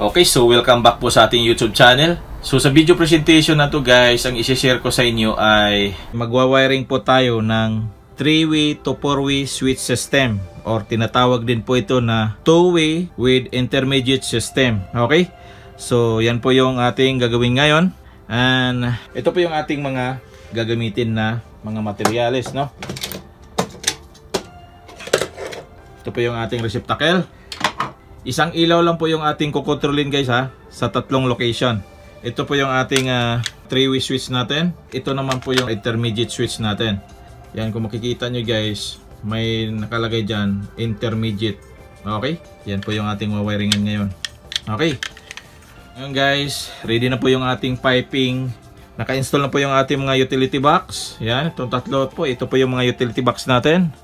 Okay, so welcome back po sa ating YouTube channel. So sa video presentation na to guys, ang isi-share ko sa inyo ay magwa-wiring po tayo ng 3-way to 4-way switch system, or tinatawag din po ito na 2-way with intermediate system. Okay, so yan po yung ating gagawin ngayon, and ito po yung ating mga gagamitin na mga materyales, no? Ito po yung ating receptacle. Isang ilaw lang po yung ating kukontrolin guys ha, sa tatlong location. Ito po yung ating 3-way switch natin. Ito naman po yung intermediate switch natin. Yan, kung makikita nyo guys, may nakalagay dyan, intermediate. Okay, yan po yung ating wawiringan ngayon. Okay, ngayon guys, ready na po yung ating piping. Naka-install na po yung ating mga utility box. Yan, itong tatlo po, ito po yung mga utility box natin.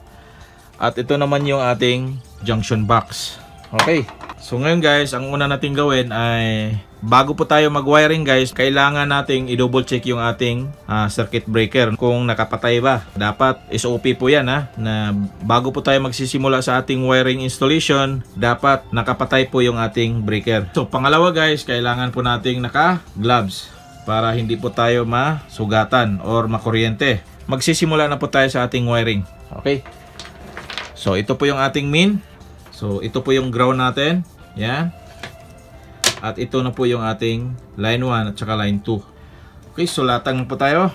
At ito naman yung ating junction box. Okay, so ngayon guys, ang una natin gawin ay bago po tayo mag-wiring guys, kailangan nating i-double check yung ating circuit breaker kung nakapatay ba. Dapat SOP po yan ha, na bago po tayo magsisimula sa ating wiring installation, dapat nakapatay po yung ating breaker. So pangalawa guys, kailangan po nating naka-gloves para hindi po tayo masugatan or makuryente. Magsisimula na po tayo sa ating wiring. Okay, so ito po yung ating min. So, ito po yung ground natin. Yan. At ito na po yung ating line 1 at saka line 2. Okay, sulatan po tayo.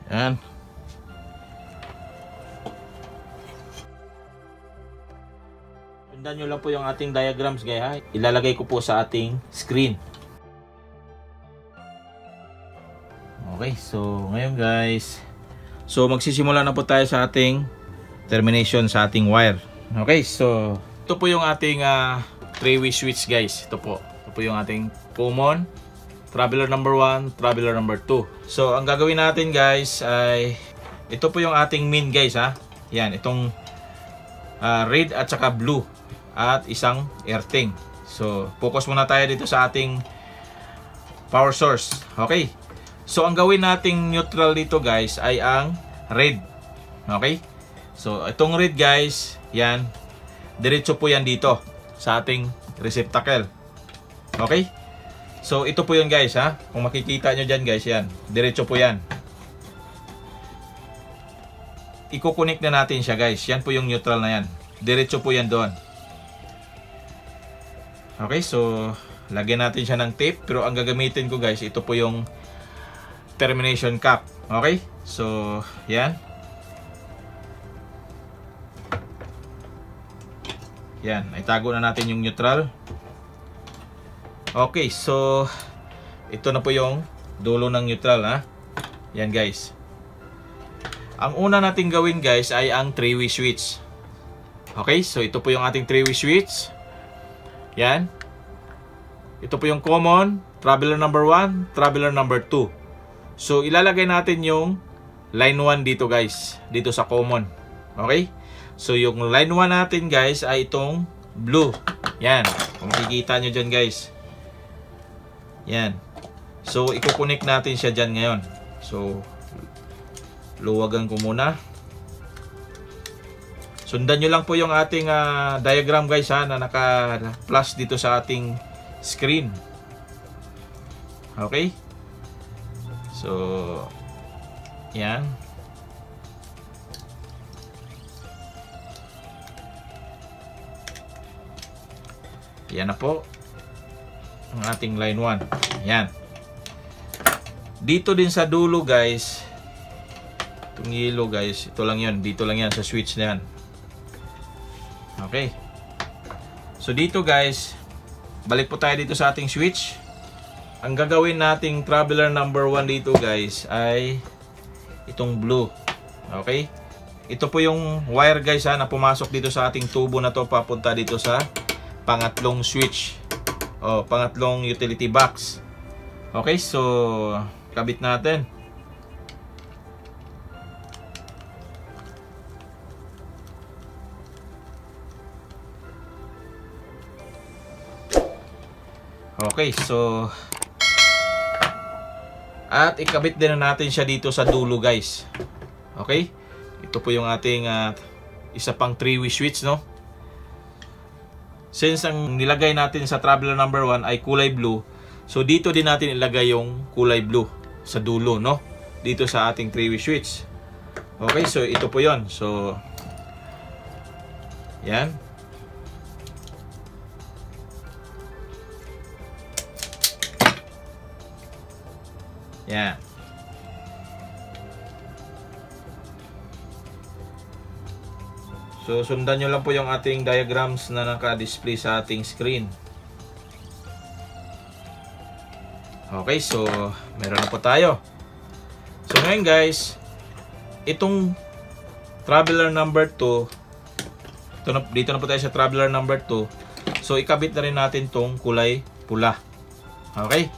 Yan. Sundan nyo lang po yung ating diagrams guys ha. Ilalagay ko po sa ating screen. Okay, so ngayon guys, so magsisimula na po tayo sa ating termination sa ating wire. Okay, so ito po yung ating 3-way switch guys. Ito po yung ating common, traveler number 1, traveler number 2. So ang gagawin natin guys ay ito po yung ating min guys ha. Yan, itong red at saka blue at isang earthing. So focus muna tayo dito sa ating power source. Okay, so ang gawin nating neutral dito guys ay ang red. Okay, so itong red guys, yan, diretso po yan dito sa ating receptacle. Okay, so ito po yun guys ha, kung makikita nyo dyan guys, yan, diretso po yan. Iko-connect na natin siya guys, yan po yung neutral na yan, diretso po yan doon. Okay, so lagyan natin siya ng tape, pero ang gagamitin ko guys, ito po yung termination cap. Okay, so yan. Yan, itago na natin yung neutral. Okay, so ito na po yung dulo ng neutral ha. Yan guys. Ang una nating gawin guys ay ang 3-way switch. Okay, so ito po yung ating 3-way switch. Yan. Ito po yung common, traveler number 1, traveler number 2. So ilalagay natin yung line 1 dito guys, dito sa common. Okay, so yung line 1 natin guys ay itong blue. Yan, kung makikita nyo dyan guys. Yan, so i-connect natin siya dyan ngayon. So luwagan ko muna. Sundan nyo lang po yung ating diagram guys ha, na naka-plus dito sa ating screen. Okay, so yan. Yan na po ang ating line 1. Yan. Dito din sa dulo guys, itong yellow guys, ito lang yun, dito lang yan sa switch na yan. Okay, so dito guys, balik po tayo dito sa ating switch. Ang gagawin nating traveler number 1 dito guys ay itong blue. Okay, ito po yung wire guys ha, na pumasok dito sa ating tubo na to, papunta dito sa pangatlong switch o pangatlong utility box. Okay, so kabit natin. Okay, so At ikabit din na natin siya dito sa dulo, guys. Okay? Ito po yung ating isa pang 3-way switch, no? Since ang nilagay natin sa traveler number 1 ay kulay blue, so dito din natin ilagay yung kulay blue sa dulo, no? Dito sa ating 3-way switch. Okay, so ito po yon. So, yan. Yan. So, sundan nyo lang po yung ating diagrams na naka-display sa ating screen. Okay, so, meron na po tayo. So, ngayon guys, itong traveler number 2, dito na po tayo sa traveler number 2. So, ikabit na rin natin tong kulay pula. Okay?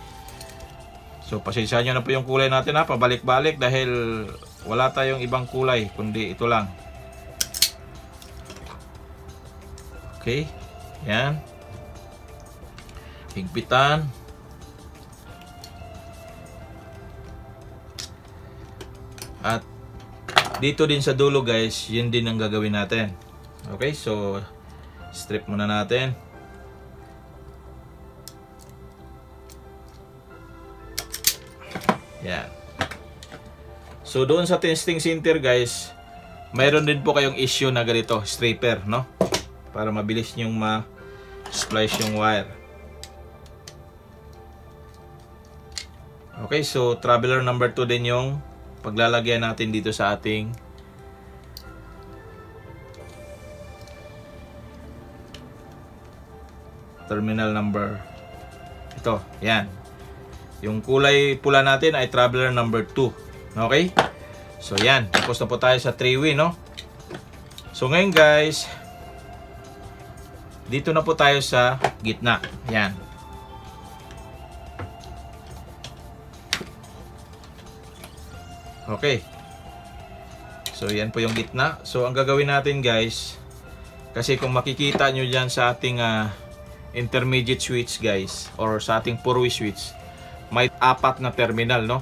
So, pasensyahan nyo na po yung kulay natin ha, pabalik-balik dahil wala tayong ibang kulay, kundi ito lang. Okay, yan. Higpitan. At dito din sa dulo guys, yun din ang gagawin natin. Okay, so strip muna natin. Yan. So doon sa testing center guys, mayroon din po kayong issue na ganito, stripper, no? Para mabilis nyong ma-splice yung wire. Okay, so traveler number 2 din yung paglalagyan natin dito sa ating terminal number. Ito, yan. Yung kulay pula natin ay traveler number 2. Okay? So yan, tapos na po tayo sa 3-way, no? So ngayon guys, dito na po tayo sa gitna. Yan. Okay. So yan po yung gitna. So ang gagawin natin guys, kasi kung makikita nyo dyan sa ating intermediate switch guys, or sa ating 4-way switch, may 4 na terminal, no?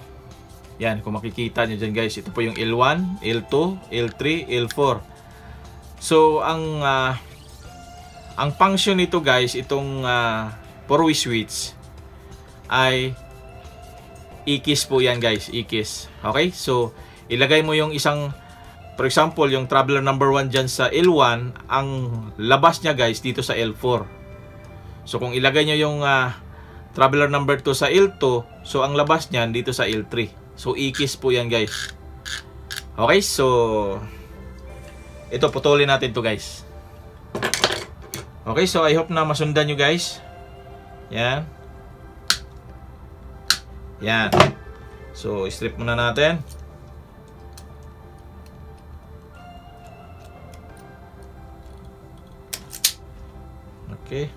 Yan, kung makikita nyo dyan guys, ito po yung L1, L2, L3, L4. So ang function nito guys, itong 4-way switch ay i-kiss po yan guys, i-kiss. Okay, so ilagay mo yung isang, for example, yung traveler number 1 dyan sa L1, ang labas niya guys dito sa L4. So kung ilagay nyo yung traveler number 2 sa L2, so ang labas niyan dito sa L3. So i-kiss po yan guys. Okay, so ito, putulin natin to guys. Okay, so I hope na masundan nyo guys. Yan. Yan. So strip muna natin. Okay.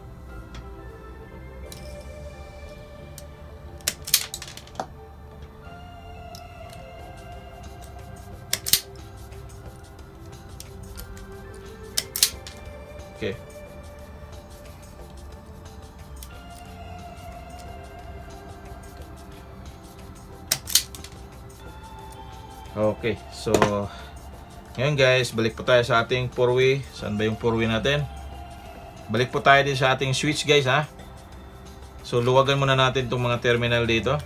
Okay. Okay, so ngayon guys, balik po tayo sa ating 4-way. Saan ba yung 4-way natin? Balik po tayo din sa ating switch guys ha. So luwagan muna natin itong mga terminal dito.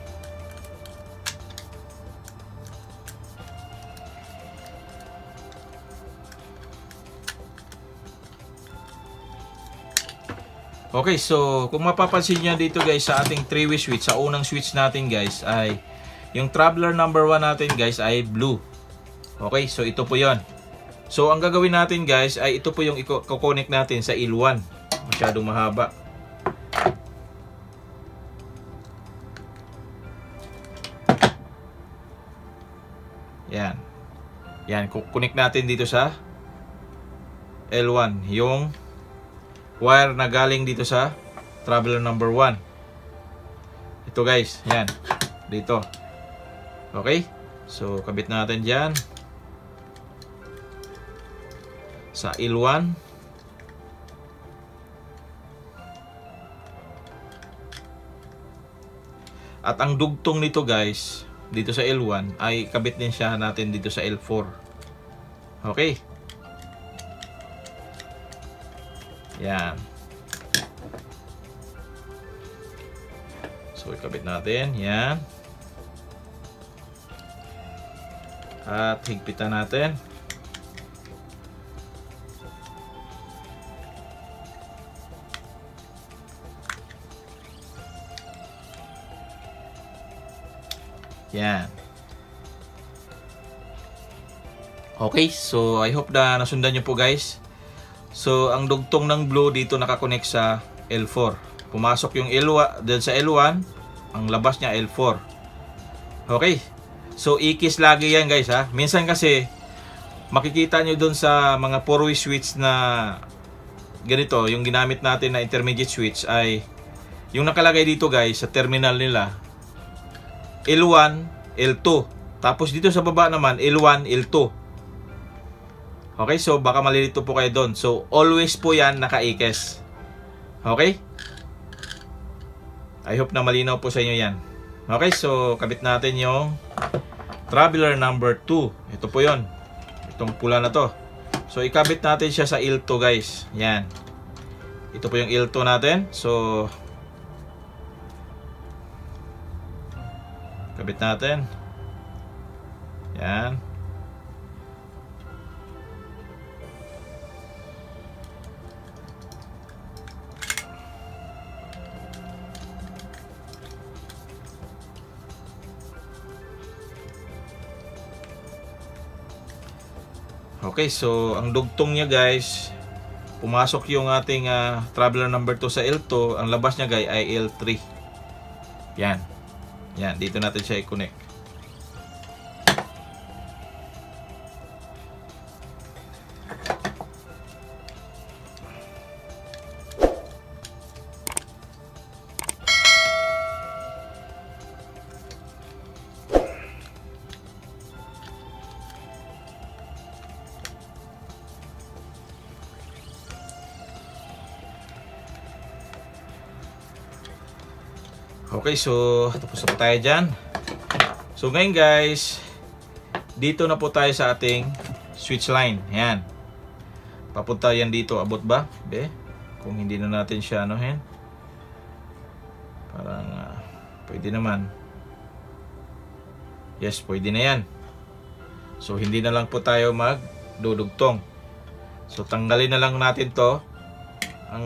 Okay, so kung mapapansin nyo dito guys sa ating 3-way switch, sa unang switch natin guys ay yung traveler number 1 natin guys ay blue. Okay, so ito po yon. So ang gagawin natin guys ay ito po yung i-connect natin sa L1. Masyadong mahaba. Yan. Yan, connect natin dito sa L1 yung wire na galing dito sa traveler number 1. Ito guys, yan. Dito. Okay? So, kabit natin dyan. Sa L1. At ang dugtong nito guys, dito sa L1 ay kabit din siya natin dito sa L4. Okay. Yan. So ikabit natin. Yan. At higpitan natin. Yan. Okay, so I hope na nasundan nyo po guys. So ang dugtong ng blue dito nakakonect sa L4. Pumasok yung L1 dun sa L1, ang labas niya L4. Okay. So i-kiss lagi yan guys ha. Minsan kasi makikita nyo dun sa mga 4-way switch na ganito, yung ginamit natin na intermediate switch ay yung nakalagay dito guys sa terminal nila L1, L2. Tapos dito sa baba naman, L1, L2. Okay, so baka malilito po kayo doon. So, always po yan naka-ikes. Okay? I hope na malinaw po sa inyo yan. Okay, so kabit natin yung traveler number 2. Ito po yon. Itong pula na to. So, ikabit natin siya sa L2 guys. Yan. Ito po yung L2 natin. So, kabit natin. Yan. Okay, so ang dugtong niya guys, pumasok yung ating traveler number 2 sa L2. Ang labas niya guys ay L3. Yan. Yan, dito natin siya i-connect. Okay, so tapos na po tayo dyan. So ngayon guys, dito na po tayo sa ating switch line. Yan. Papunta yan dito. Abot ba? Be? Kung hindi na natin siya anuhin. Parang pwede naman. Yes, pwede na yan. So hindi na lang po tayo magdudugtong. So tanggalin na lang natin to. Ang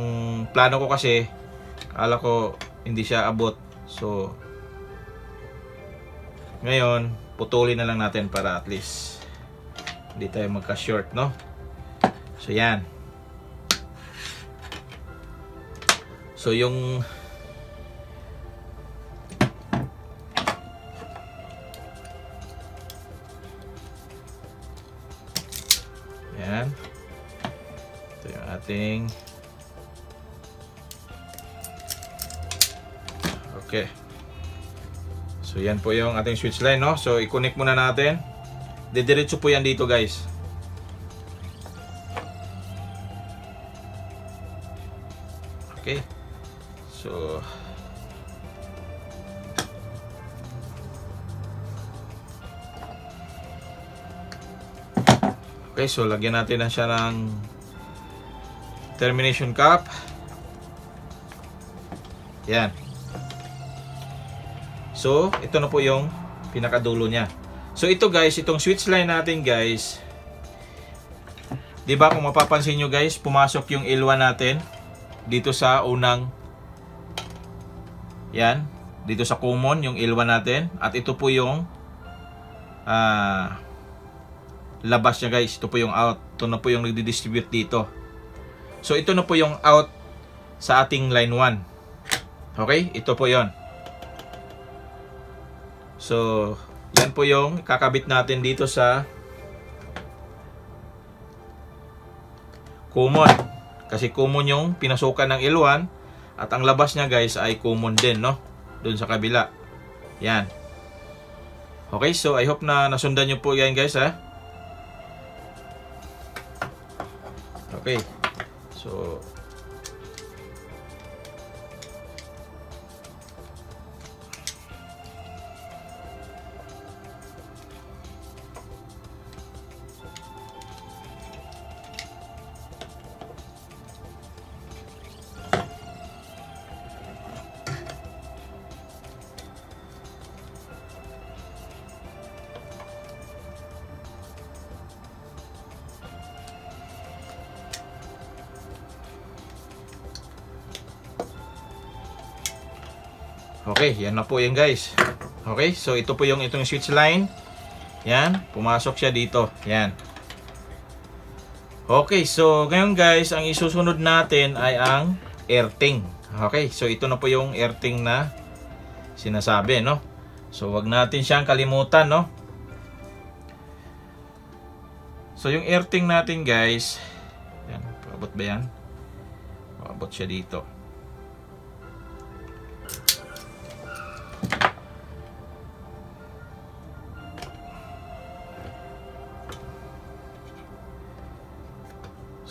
plano ko kasi, akala ko hindi siya abot. So ngayon, putulin na lang natin para at least hindi tayo magka-short, no? So yan. So yung yan. Ito yung ating okay. So yan po yung ating switch line, no? So i-connect muna natin. Didiretso po yan dito, guys. Okay. So okay, so lagyan natin na siya ng termination cap. Yan. So, ito na po yung pinakadulo niya. So, ito guys, itong switch line natin guys. Diba kung mapapansin nyo guys, pumasok yung L1 natin dito sa unang yan, dito sa common yung L1 natin. At ito po yung labas niya guys. Ito po yung out. Ito na po yung nagdi-distribute dito. So, ito na po yung out sa ating line 1. Okay? Ito po yon. So, yan po yung kakabit natin dito sa common. Kasi common yung pinasukan ng L1 at ang labas niya guys ay common din, no? Doon sa kabila. Yan. Okay, so I hope na nasundan nyo po yan guys, ha? Okay. So, Okay, yan na po yan guys. Okay, so ito po yung itong switch line. Yan, pumasok siya dito. Yan. Okay, so ngayon guys, ang isusunod natin ay ang earthing. Okay, so ito na po yung earthing na sinasabi, no? So wag natin siyang kalimutan, no? So yung earthing natin guys, yan, paabot ba yan? Paabot siya dito.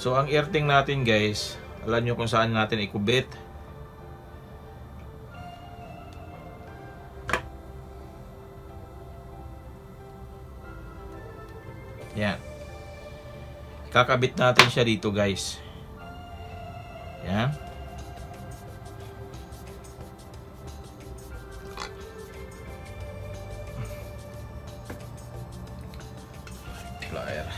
So ang earthing natin guys, alam nyo kung saan natin ikubit. Yan. Kakabit natin siya dito guys. Yan. Plier.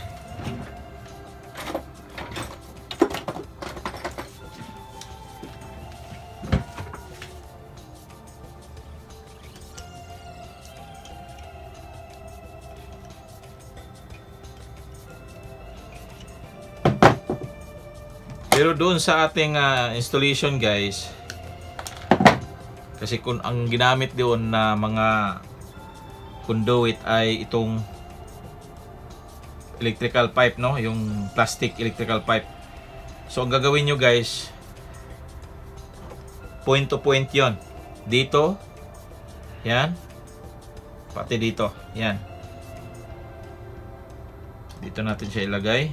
Pero doon sa ating installation guys, kasi kung ang ginamit doon na mga conduit ay itong electrical pipe, no, yung plastic electrical pipe. So ang gagawin nyo guys, point to point yon, dito, yan, pati dito, yan, dito natin siya ilagay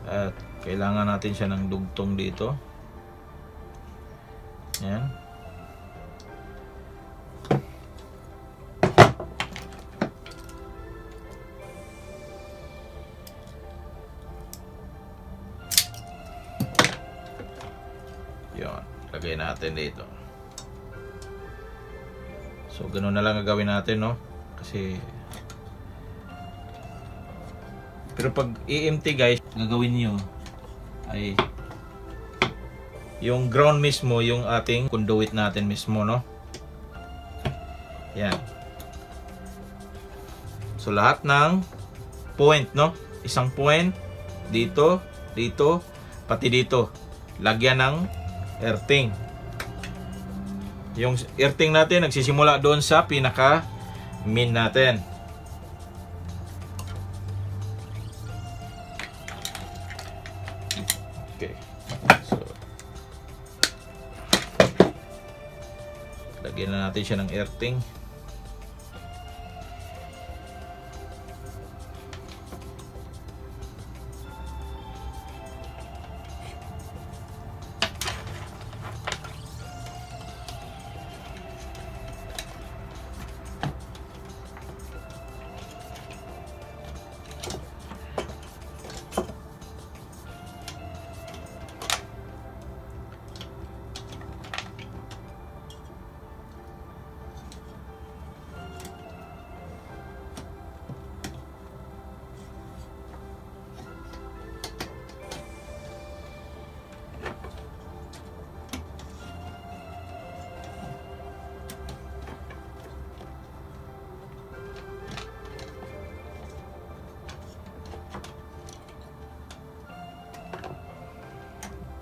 at kailangan natin siya ng dugtong dito. Yan. Yan. Lagay natin dito. So, ganun na lang gagawin natin, no? Kasi pero pag i-empty guys, gagawin niyo ay yung ground mismo, yung ating conduit natin mismo, no? Yan. So lahat ng point, no? Isang point dito, dito, pati dito. Lagyan ng earthing. Yung earthing natin nagsisimula doon sa pinaka min natin. Okay. So, lagyan na natin siya ng earthing.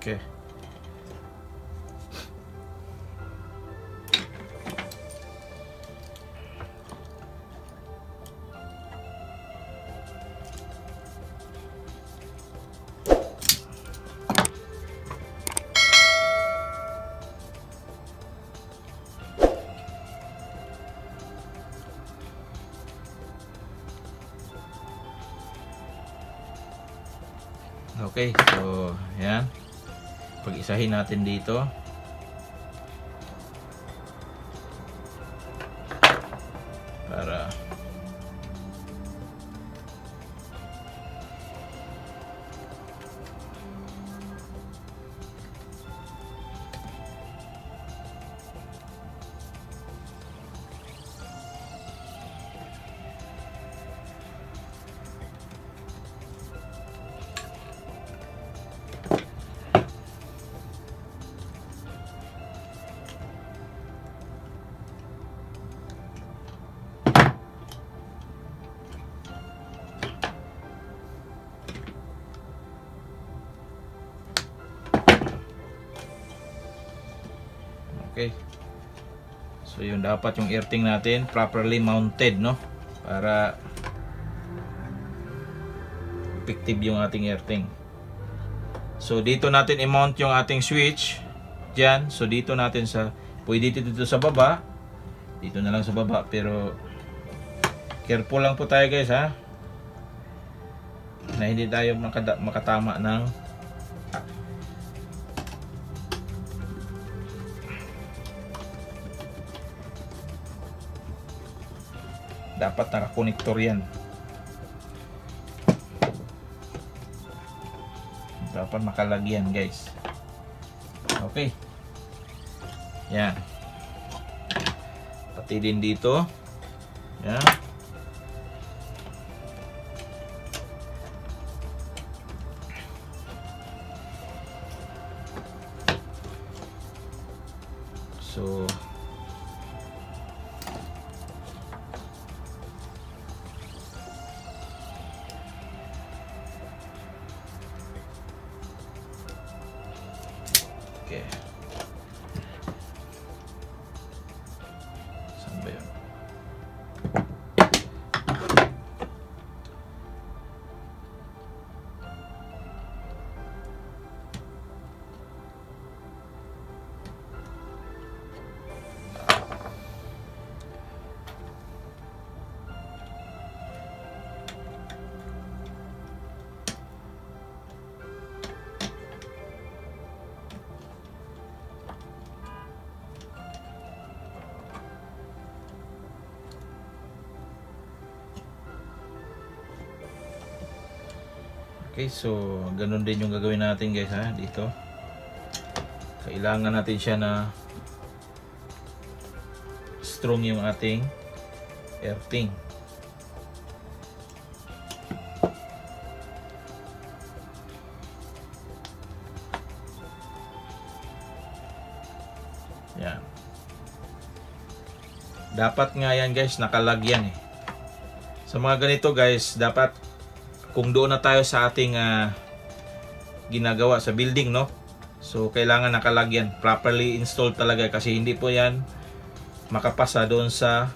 Okay. Okay, so yan. Pag-isahin natin dito. Para Okay. So yun, dapat yung earthing natin properly mounted, no? Para effective yung ating earthing. So dito natin i-mount yung ating switch diyan. So dito natin sa, pwede dito sa baba. Dito na lang sa baba, pero careful lang po tayo guys, ha, na hindi tayo makatama ng dapat nakakonektor yan. Dapat makalagyan guys. Okay. Yan. Pati din dito. Yan. So okay. Saan ba yun? Okay, so ganun din yung gagawin natin guys, ha, dito. Kailangan natin siya na strong yung ating earthing. Yan. Dapat nga yan guys, nakalagyan eh. Sa mga ganito guys, dapat kung doon na tayo sa ating ginagawa sa building, no? So kailangan nakalagyan, properly installed talaga, kasi hindi po yan makapasa doon sa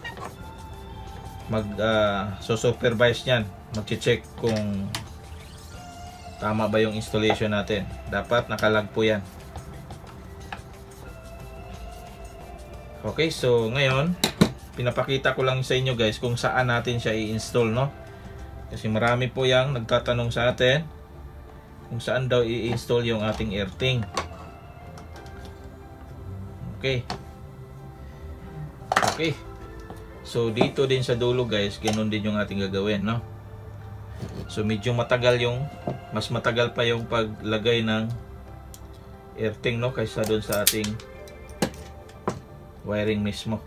so supervise niyan, magche-check kung tama ba yung installation natin. Dapat nakalag po yan. Okay, so ngayon pinapakita ko lang sa inyo guys kung saan natin siya i-install, no? Kasi marami po yang nagtatanong sa atin kung saan daw i-install yung ating earthing. Okay. Okay. So dito din sa dulo guys, ganun din yung ating gagawin, no? So medyo matagal mas matagal pa yung paglagay ng earthing, no, kaysa doon sa ating wiring mismo.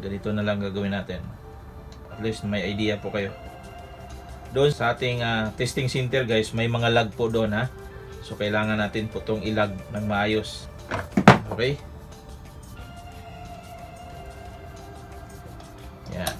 Ganito na lang gagawin natin. At least may idea po kayo. Doon sa ating testing center guys, may mga lag po doon, ha. So kailangan natin po itong ilag ng maayos. Okay? Yan.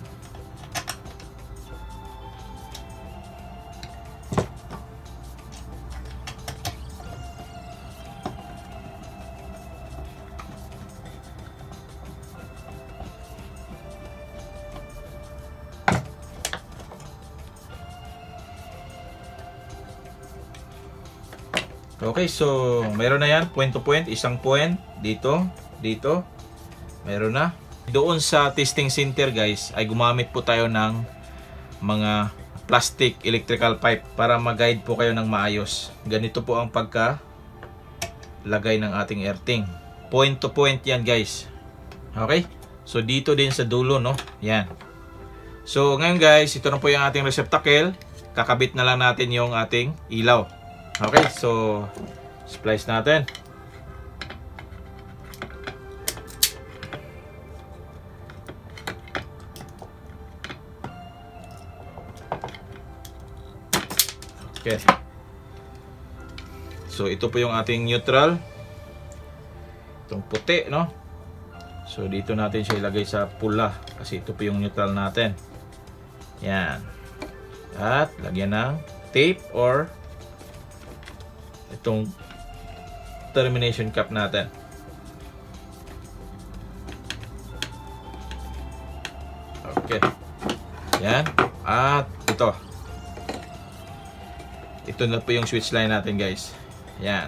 Okay, so meron na yan, point to point, isang point dito, dito, meron na. Doon sa testing center guys, ay gumamit po tayo ng mga plastic electrical pipe para mag-guide po kayo ng maayos. Ganito po ang pagka-lagay ng ating earthing. Point to point yan guys. Okay, so dito din sa dulo, no, yan. So ngayon guys, ito na po yung ating receptacle. Kakabit na lang natin yung ating ilaw. Okay, so splice natin. Okay. So ito po yung ating neutral. Itong puti, no? So dito natin siya ilagay sa pula kasi ito po yung neutral natin. Yan. At lagyan ng tape or itong termination cap natin. Okay. Yan. At ito na po yung switch line natin, guys. Yan.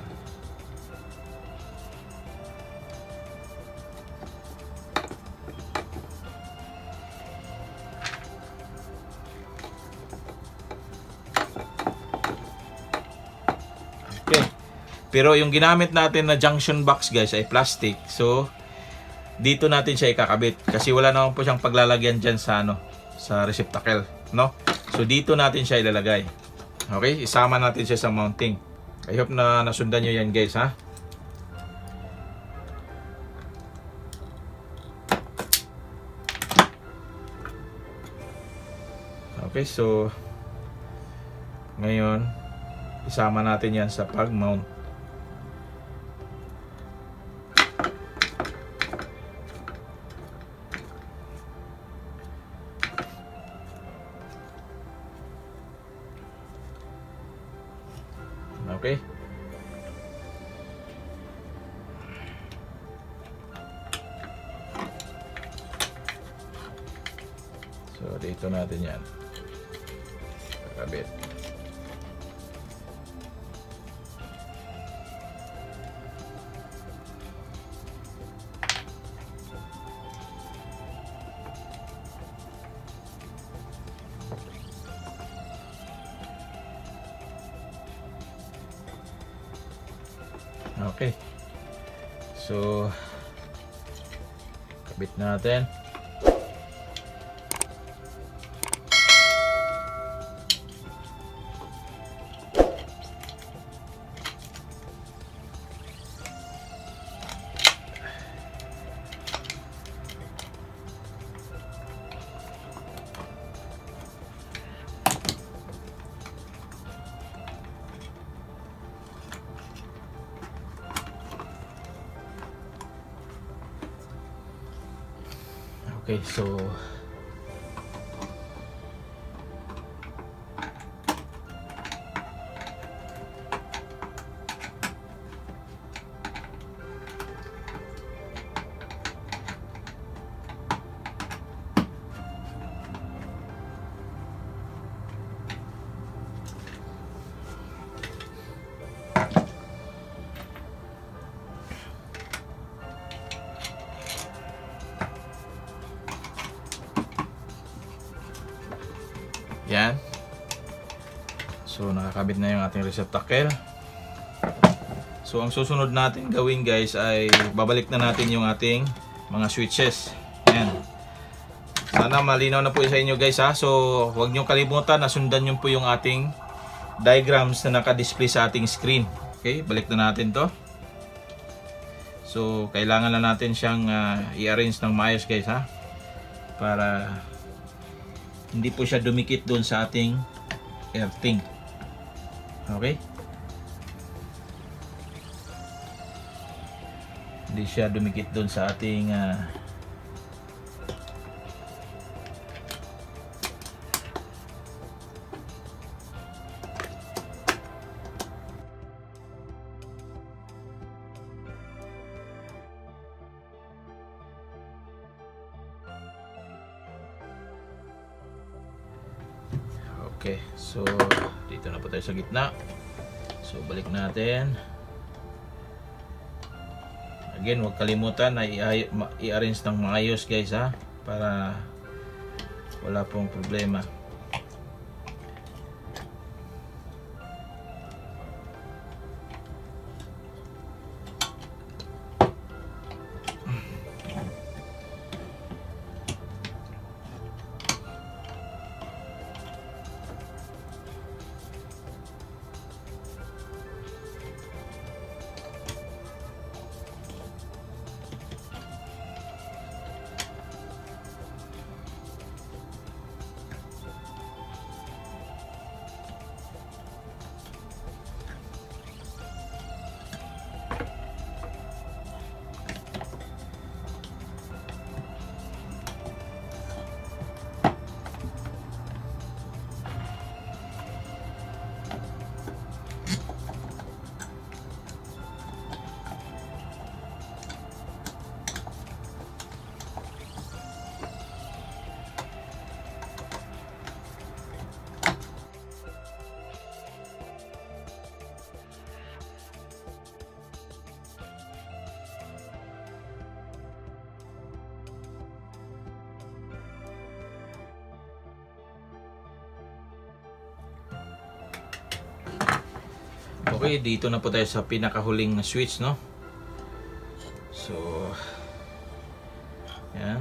Okay. Pero yung ginamit natin na junction box, guys, ay plastic. So dito natin siya ikakabit kasi wala naman po siyang paglalagyan dyan sa sa receptacle, no? So dito natin siya ilalagay. Okay, isama natin siya sa mounting. I hope na nasundan nyo yan, guys, ha? Okay, so ngayon isama natin yan sa pag-mount. Okay. So dito natin yan kakabit. Okay. So kabit natin. Okay, so yan. So nakakabit na yung ating receptacle. So ang susunod natin gawin, guys, ay babalik na natin yung ating mga switches. Yan. Sana malinaw na po sa inyo, guys, ha. So huwag nyo kalimutan na sundan nyo po yung ating diagrams na naka-display sa ating screen. Okay, balik na natin to. So kailangan na natin siyang i-arrange ng maayos, guys, ha, para hindi po siya dumikit doon sa ating earthing. Okay? Hindi siya dumikit doon sa ating okay, so dito na po tayo sa gitna. So balik natin. Again, huwag kalimutan na i-arrange ng maayos, guys, ha, para wala pong problema. Okay, dito na po tayo sa pinakahuling switch, no? So, yan.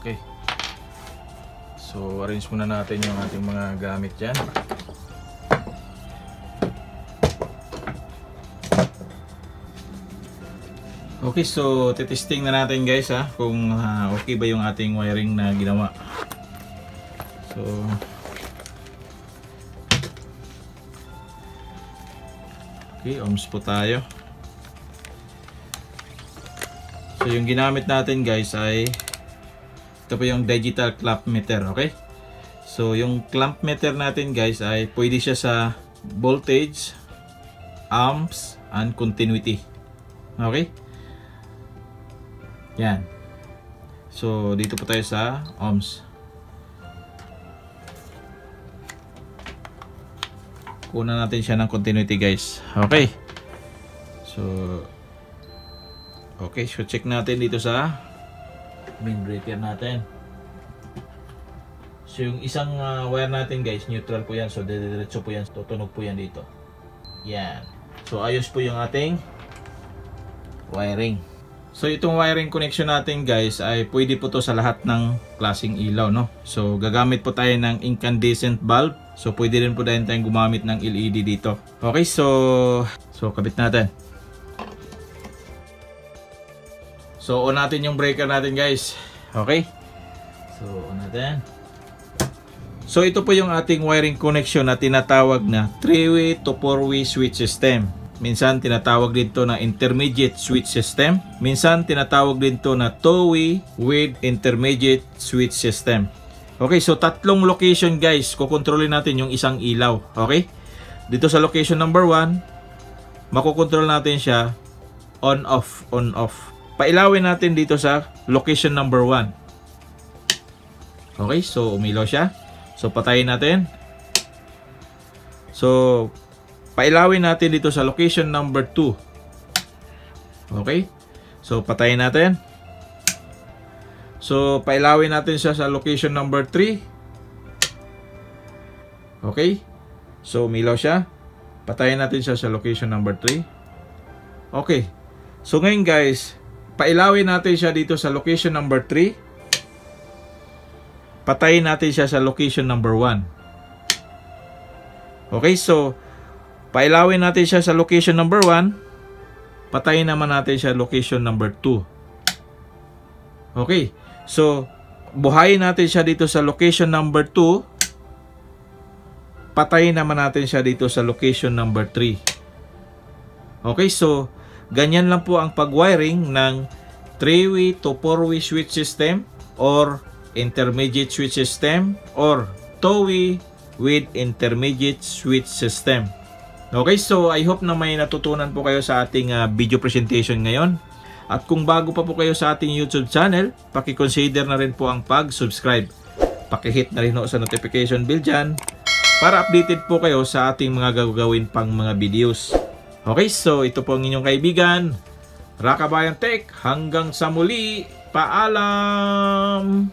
Okay. So, arrange muna natin yung ating mga gamit dyan. Okay, so titesting na natin guys kung okay ba yung ating wiring na ginawa. So, okay, ohms po tayo. So, yung ginamit natin guys ay ito po yung digital clamp meter, okay? So, yung clamp meter natin guys ay pwede siya sa voltage, amps, and continuity. Okay? Yan. So, dito po tayo sa ohms. Kunan natin siya ng continuity guys. Okay? So, okay. So, check natin dito sa main breaker natin. So yung isang wire natin guys, neutral po yan. So diretso po yan, tutunog po yan dito. Yan. So ayos po yung ating wiring. So itong wiring connection natin guys ay pwede po to sa lahat ng klaseng ilaw, no? So gagamit po tayo ng incandescent bulb. So pwede rin po tayong gumamit ng LED dito. Okay, so kabit natin. So, on natin yung breaker natin guys. Okay? So, on natin. So, ito po yung ating wiring connection na tinatawag na 3-way to 4-way switch system. Minsan, tinatawag dito na intermediate switch system. Minsan, tinatawag dito na 2-way with intermediate switch system. Okay, so tatlong location guys. Kukontrolin natin yung isang ilaw. Okay? Dito sa location number 1, makukontrol natin siya on-off, on-off. Pailawin natin dito sa location number 1. Okay, so umilaw siya. So patayin natin. So pailawin natin dito sa location number 2. Okay, so patayin natin. So pailawin natin siya sa location number 3. Okay, so umilaw siya. Patayin natin siya sa location number 3. Okay, so ngayon guys, pailawin natin siya dito sa location number 3. Patayin natin siya sa location number 1. Okay, so pailawin natin siya sa location number 1. Patayin naman natin siya location number 2. Okay, so buhayin natin siya dito sa location number 2. Patayin naman natin siya dito sa location number 3. Okay, so ganyan lang po ang pag-wiring ng 3-way to 4-way switch system or intermediate switch system or 2-way with intermediate switch system. Okay, so I hope na may natutunan po kayo sa ating video presentation ngayon. At kung bago pa po kayo sa ating YouTube channel, paki-consider na rin po ang pag-subscribe. Paki-hit na rin po sa notification bell dyan para updated po kayo sa ating mga gagawin pang mga videos. Okay, so ito po ang inyong kaibigan, Rakabayan Tech. Hanggang sa muli, paalam!